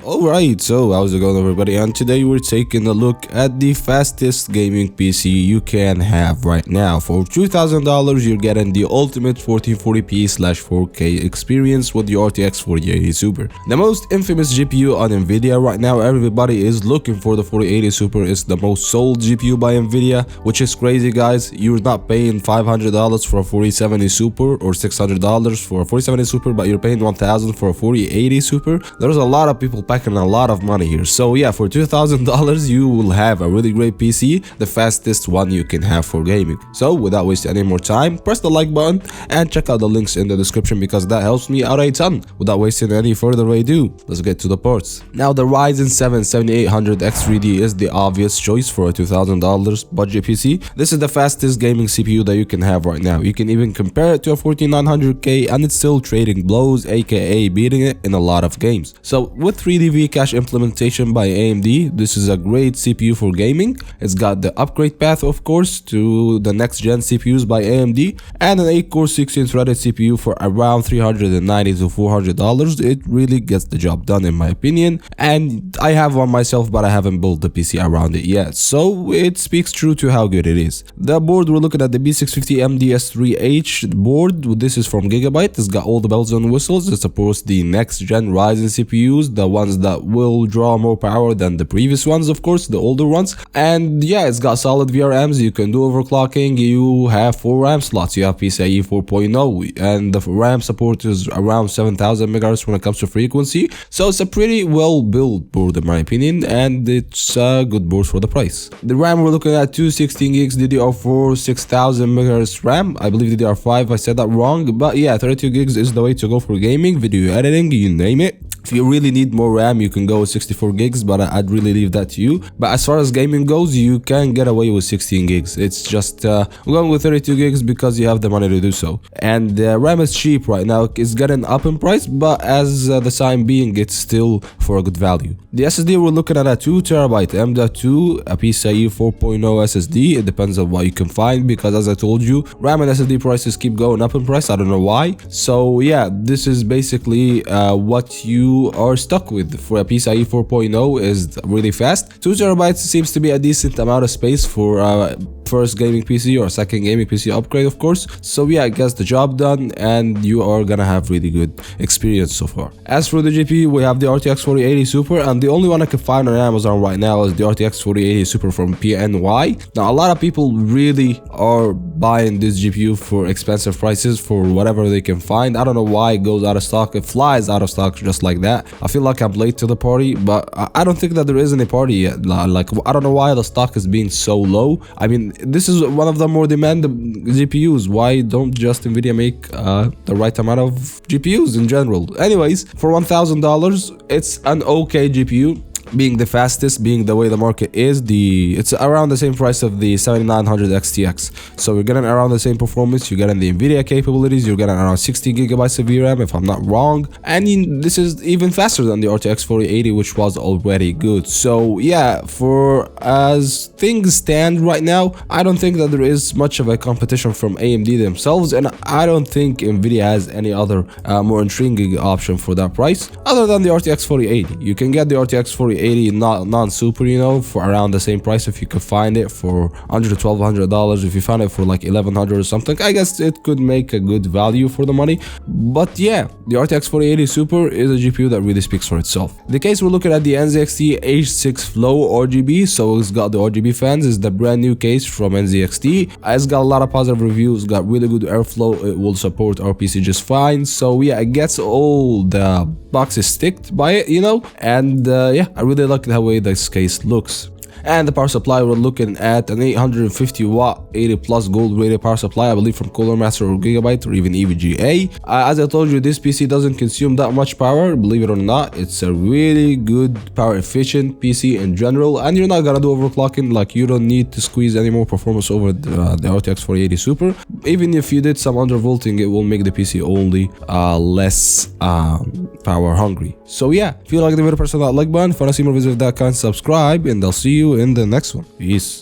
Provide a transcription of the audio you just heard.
Alright, so how's it going everybody, and today we're taking a look at the fastest gaming PC you can have right now. For $2,000 you're getting the ultimate 1440p/4K experience with the RTX 4080 Super. The most infamous GPU on Nvidia right now. Everybody is looking for the 4080 Super. It's the most sold GPU by Nvidia, which is crazy guys. You're not paying $500 for a 4070 Super or $600 for a 4070 Super, but you're paying $1,000 for a 4080 Super. There's a lot of people packing a lot of money here. So yeah, for $2,000 you will have a really great PC, the fastest one you can have for gaming. So without wasting any more time, press the like button and check out the links in the description because that helps me out a ton. Without wasting any further ado, let's get to the parts. Now the Ryzen 7 7800X3D is the obvious choice for a $2,000 budget PC. This is the fastest gaming CPU that you can have right now. You can even compare it to a 4900K and it's still trading blows, aka beating it in a lot of games. So with 3D V-Cache implementation by AMD, this is a great CPU for gaming. It's got the upgrade path of course to the next gen CPUs by AMD and an 8-core 16-threaded CPU for around $390 to $400. It really gets the job done in my opinion, and I have one myself but I haven't built the PC around it yet, so it speaks true to how good it is. The board, we're looking at the B650 MDS3H board. This is from Gigabyte. It's got all the bells and whistles. It supports the next gen Ryzen CPUs, the ones that will draw more power than the previous ones, of course, the older ones. And yeah, it's got solid VRMs. You can do overclocking. You have 4 RAM slots. You have PCIe 4.0 and the RAM support is around 7000 MHz when it comes to frequency. So it's a pretty well built board in my opinion, and it's a good board for the price. The RAM, we're looking at 216 gigs DDR4 6000 MHz RAM. I believe DDR5, I said that wrong, but yeah, 32 gigs is the way to go for gaming, video editing, you name it. If you really need more RAM, you can go with 64 gigs, but I'd really leave that to you. But as far as gaming goes, you can get away with 16 gigs. It's just we're going with 32 gigs because you have the money to do so. And RAM is cheap right now. It's getting up in price, but as the time being, it's still for a good value. The SSD, we're looking at a 2TB M.2, a PCIe 4.0 SSD. It depends on what you can find because as I told you, RAM and SSD prices keep going up in price. I don't know why. So yeah, this is basically what you are stuck with. For a PCIe 4.0 is really fast. 2 TB seems to be a decent amount of space for first gaming PC or second gaming PC upgrade of course. So yeah, it gets the job done and you are gonna have really good experience so far. As for the GPU, we have the RTX 4080 Super, and the only one I can find on Amazon right now is the RTX 4080 Super from PNY. Now a lot of people really are buying this GPU for expensive prices for whatever they can find. I don't know why it goes out of stock. It flies out of stock just like that. I feel like I'm late to the party, but I don't think that there is any party yet. Like I don't know why the stock is being so low. I mean, this is one of the more demanded GPUs. Why don't just Nvidia make the right amount of GPUs in general? Anyways, for $1,000 it's an okay GPU. Being the fastest, being the way the market is, it's around the same price of the 7900 XTX. So you're getting around the same performance, you're getting the Nvidia capabilities, you're getting around 60 gigabytes of VRAM if I'm not wrong, and this is even faster than the RTX 4080, which was already good. So yeah, for as things stand right now, I don't think that there is much of a competition from AMD themselves, and I don't think Nvidia has any other more intriguing option for that price other than the RTX 4080. You can get the RTX 4080 non-super, you know, for around the same price if you could find it for under $1,200. If you find it for like $1,100 or something, I guess it could make a good value for the money. But yeah, the RTX 4080 Super is a GPU that really speaks for itself. The case we're looking at the NZXT H6 Flow RGB, so it's got the RGB fans. It's the brand new case from NZXT. It's got a lot of positive reviews, got really good airflow. It will support our PC just fine. So yeah, it gets all the boxes ticked by it, you know, and yeah, I really like the way this case looks. And the power supply, we're looking at an 850 watt 80 plus gold rated power supply, I believe from Cooler Master or Gigabyte or even EVGA. As I told you, this PC doesn't consume that much power, believe it or not. It's a really good power efficient PC in general, and you're not gonna do overclocking. Like, you don't need to squeeze any more performance over the RTX 4080 Super. Even if you did some undervolting, it will make the PC only less power hungry. So yeah, if you like the video, press that like button. If you want to see more videos of that kind, subscribe, and I'll see you in the next one. Peace.